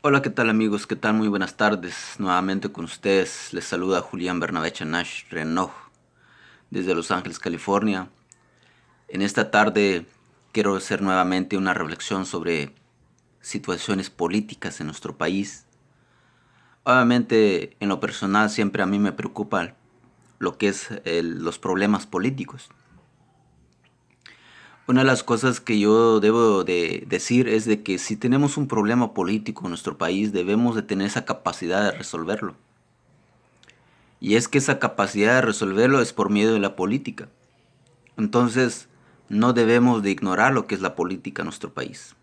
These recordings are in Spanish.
Hola, ¿qué tal amigos? ¿Qué tal? Muy buenas tardes. Nuevamente con ustedes les saluda Julián Bernabé Chanash Renoj desde Los Ángeles, California. En esta tarde quiero hacer nuevamente una reflexión sobre situaciones políticas en nuestro país. Obviamente, en lo personal siempre a mí me preocupa lo que es los problemas políticos. Una de las cosas que yo debo de decir es de que si tenemos un problema político en nuestro país, debemos de tener esa capacidad de resolverlo. Y es que esa capacidad de resolverlo es por medio de la política. Entonces, no debemos de ignorar lo que es la política en nuestro país.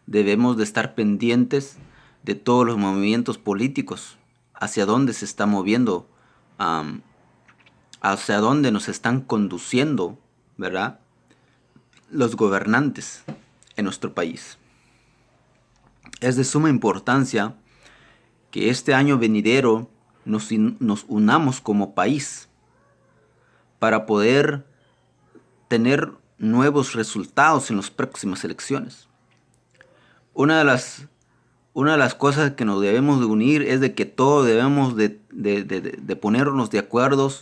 Debemos de estar pendientes de todos los movimientos políticos, hacia dónde se está moviendo, am, hacia dónde nos están conduciendo, ¿verdad? Los gobernantes en nuestro país. Es de suma importancia que este año venidero nos unamos como país para poder tener nuevos resultados en las próximas elecciones. Una de las, una de las cosas que nos debemos de unir es de que todos debemos de ponernos de acuerdo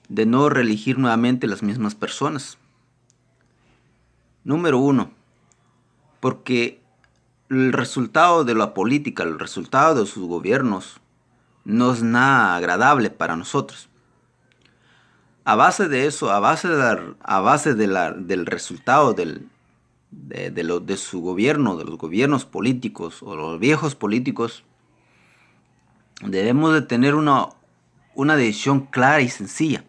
de no reelegir nuevamente las mismas personas. Número uno, porque el resultado de la política, el resultado de sus gobiernos, no es nada agradable para nosotros. A base de eso, del resultado de su gobierno, de los gobiernos políticos o los viejos políticos, debemos de tener una decisión clara y sencilla.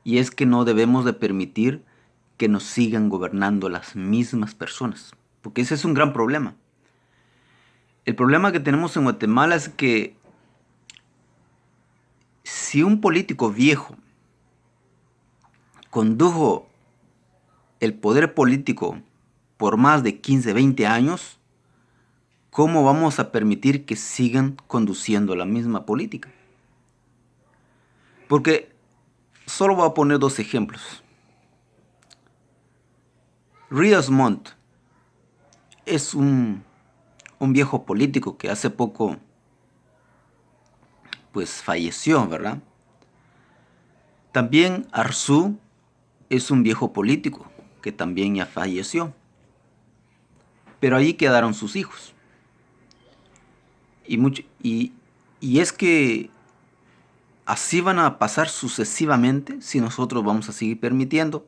Y es que no debemos de permitir que nos sigan gobernando las mismas personas. Porque ese es un gran problema. El problema que tenemos en Guatemala es que si un político viejo condujo el poder político por más de 15, 20 años, ¿cómo vamos a permitir que sigan conduciendo la misma política? Porque solo voy a poner dos ejemplos. Ríos Montt es un viejo político que hace poco pues falleció, ¿verdad? También Arzú es un viejo político que también ya falleció. Pero ahí quedaron sus hijos. Y es que así van a pasar sucesivamente si nosotros vamos a seguir permitiendo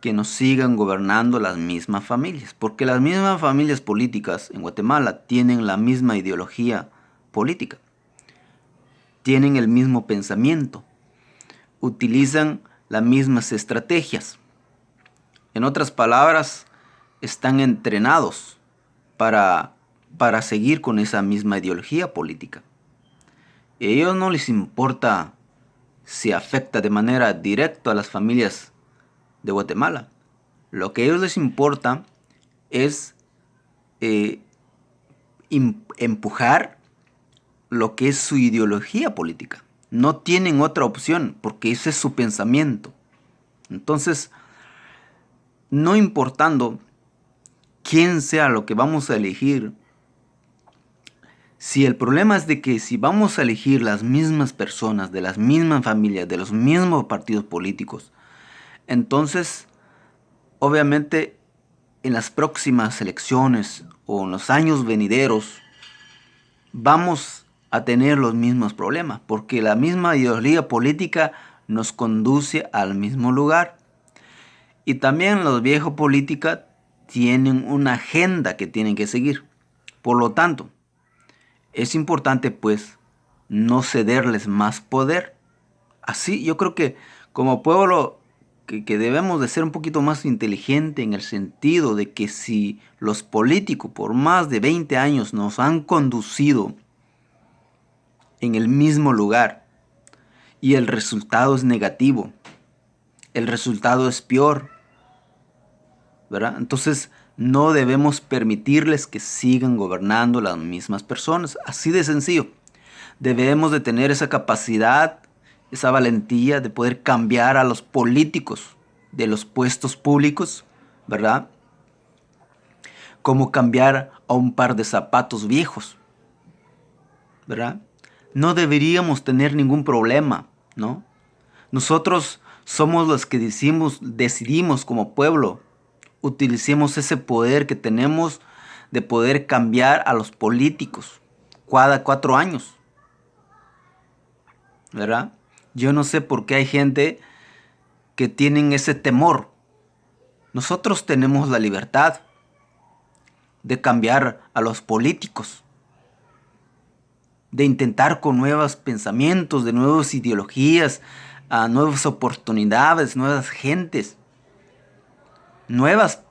que nos sigan gobernando las mismas familias. Porque las mismas familias políticas en Guatemala tienen la misma ideología política. Tienen el mismo pensamiento. Utilizan las mismas estrategias. En otras palabras, están entrenados para seguir con esa misma ideología política. A ellos no les importa si afecta de manera directa a las familias de Guatemala. Lo que a ellos les importa es empujar lo que es su ideología política. No tienen otra opción porque ese es su pensamiento. Entonces, no importando quién sea lo que vamos a elegir, si el problema es de que si vamos a elegir las mismas personas, de las mismas familias, de los mismos partidos políticos, entonces, obviamente, en las próximas elecciones o en los años venideros, vamos a tener los mismos problemas, porque la misma ideología política nos conduce al mismo lugar. Y también los viejos políticos tienen una agenda que tienen que seguir. Por lo tanto, es importante pues no cederles más poder. Así yo creo que como pueblo que debemos de ser un poquito más inteligente en el sentido de que si los políticos por más de 20 años nos han conducido en el mismo lugar y el resultado es negativo, el resultado es peor, ¿verdad? Entonces no debemos permitirles que sigan gobernando las mismas personas. Así de sencillo. Debemos de tener esa capacidad, esa valentía de poder cambiar a los políticos de los puestos públicos, ¿verdad? Como cambiar a un par de zapatos viejos. ¿verdad? No deberíamos tener ningún problema, ¿no? Nosotros somos los que decidimos como pueblo. Utilicemos ese poder que tenemos de poder cambiar a los políticos cada 4 años, ¿verdad? Yo no sé por qué hay gente que tienen ese temor. Nosotros tenemos la libertad de cambiar a los políticos, de intentar con nuevos pensamientos, de nuevas ideologías, a nuevas oportunidades, nuevas gentes, nuevas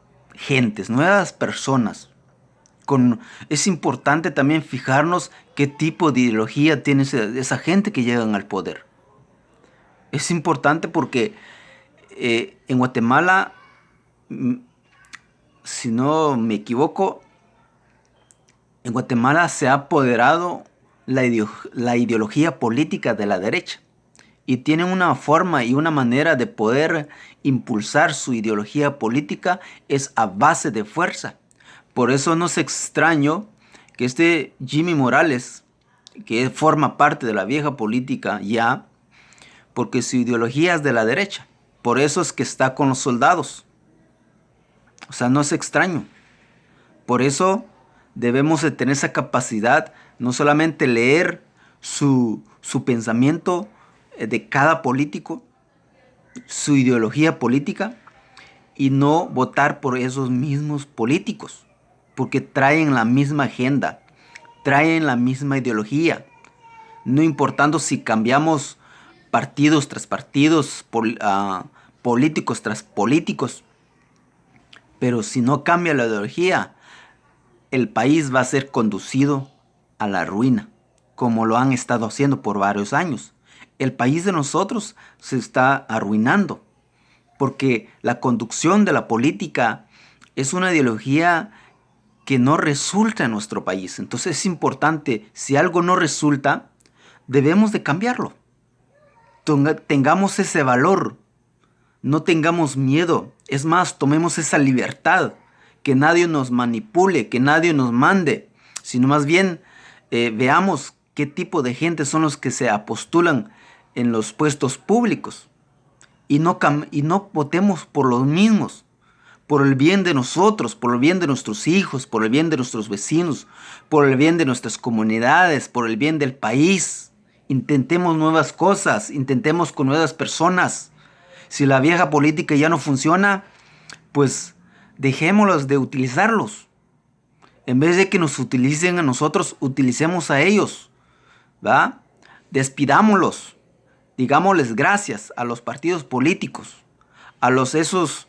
personas. Es importante también fijarnos qué tipo de ideología tiene esa gente que llegan al poder. Es importante porque en Guatemala, si no me equivoco, en Guatemala se ha apoderado la ideología política de la derecha y tienen una forma y una manera de poder impulsar su ideología política es a base de fuerza. Por eso no es extraño que este Jimmy Morales, que forma parte de la vieja política ya, porque su ideología es de la derecha. Por eso es que está con los soldados. O sea, no es extraño. Por eso debemos de tener esa capacidad, no solamente leer su pensamiento de cada político, su ideología política, y no votar por esos mismos políticos, porque traen la misma agenda, traen la misma ideología, no importando si cambiamos partidos tras partidos, políticos tras políticos, pero si no cambia la ideología, el país va a ser conducido a la ruina, como lo han estado haciendo por varios años. El país de nosotros se está arruinando, porque la conducción de la política es una ideología que no resulta en nuestro país. Entonces es importante, si algo no resulta, debemos de cambiarlo. Tengamos ese valor, no tengamos miedo. Es más, tomemos esa libertad, que nadie nos manipule, que nadie nos mande, sino más bien veamos qué tipo de gente son los que se apostulan en los puestos públicos y no votemos por los mismos, por el bien de nosotros, por el bien de nuestros hijos, por el bien de nuestros vecinos, por el bien de nuestras comunidades, por el bien del país. Intentemos nuevas cosas, intentemos con nuevas personas. Si la vieja política ya no funciona, pues dejémoslos de utilizarlos. En vez de que nos utilicen a nosotros, utilicemos a ellos, ¿va? Despidámoslos. Digámosles gracias a los partidos políticos, a esos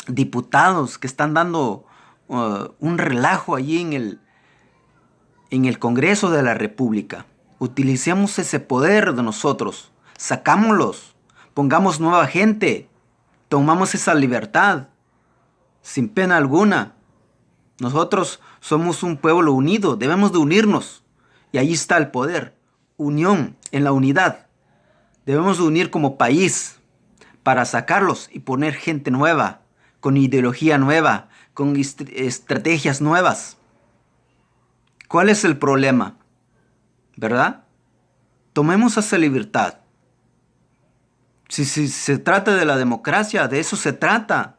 diputados que están dando un relajo allí en el Congreso de la República. Utilicemos ese poder de nosotros, sacámoslos, pongamos nueva gente, tomamos esa libertad, sin pena alguna. Nosotros somos un pueblo unido, debemos de unirnos. Y ahí está el poder, unión en la unidad. Debemos de unir como país para sacarlos y poner gente nueva, con ideología nueva, con estrategias nuevas. ¿Cuál es el problema? ¿Verdad? Tomemos esa libertad. Si se trata de la democracia, de eso se trata.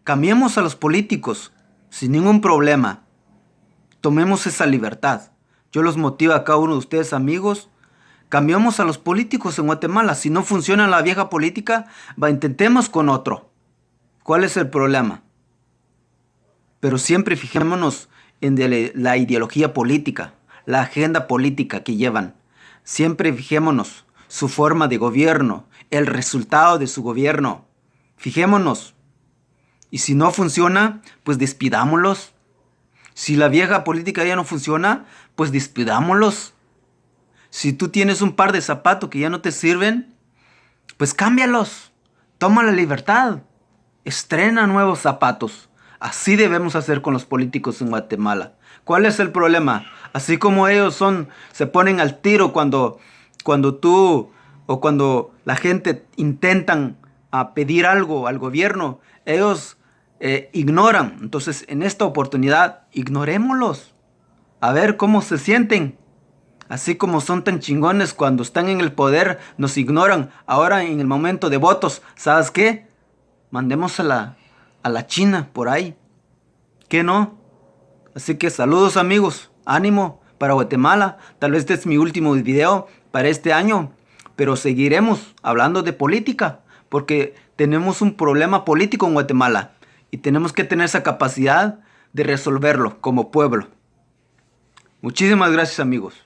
Cambiemos a los políticos sin ningún problema. Tomemos esa libertad. Yo los motivo a cada uno de ustedes, amigos. Cambiamos a los políticos en Guatemala. Si no funciona la vieja política, intentemos con otro. ¿Cuál es el problema? Pero siempre fijémonos en la ideología política, la agenda política que llevan. Siempre fijémonos su forma de gobierno, el resultado de su gobierno. Fijémonos. Y si no funciona, pues despidámoslos. Si la vieja política ya no funciona, pues despidámoslos. Si tú tienes un par de zapatos que ya no te sirven, pues cámbialos. Toma la libertad. Estrena nuevos zapatos. Así debemos hacer con los políticos en Guatemala. ¿Cuál es el problema? Así como ellos se ponen al tiro cuando tú o cuando la gente intentan pedir algo al gobierno, ellos ignoran. Entonces, en esta oportunidad, ignorémoslos. A ver cómo se sienten. Así como son tan chingones cuando están en el poder, nos ignoran. Ahora en el momento de votos, ¿sabes qué? Mandemos a la China por ahí. ¿Qué no? Así que saludos amigos, ánimo para Guatemala. Tal vez este es mi último video para este año, pero seguiremos hablando de política, porque tenemos un problema político en Guatemala y tenemos que tener esa capacidad de resolverlo como pueblo. Muchísimas gracias amigos.